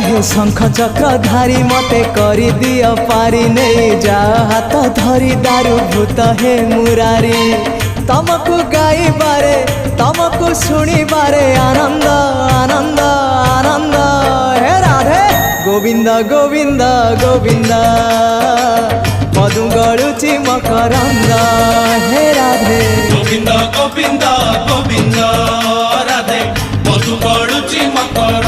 हे शंख चक्र धारी मते करी दियो पारी नहीं जा हाथ धरी दारू भूत हे मुरारी तमको गाई बारे तमको सुनी बारे आनंद आनंद आनंद हे राधे गोविंद गोविंद गोविंद मधु गड़ुची मकरंद हे राधे गोविंद गोविंद गोविंद राधे मधु गड़ुची मकर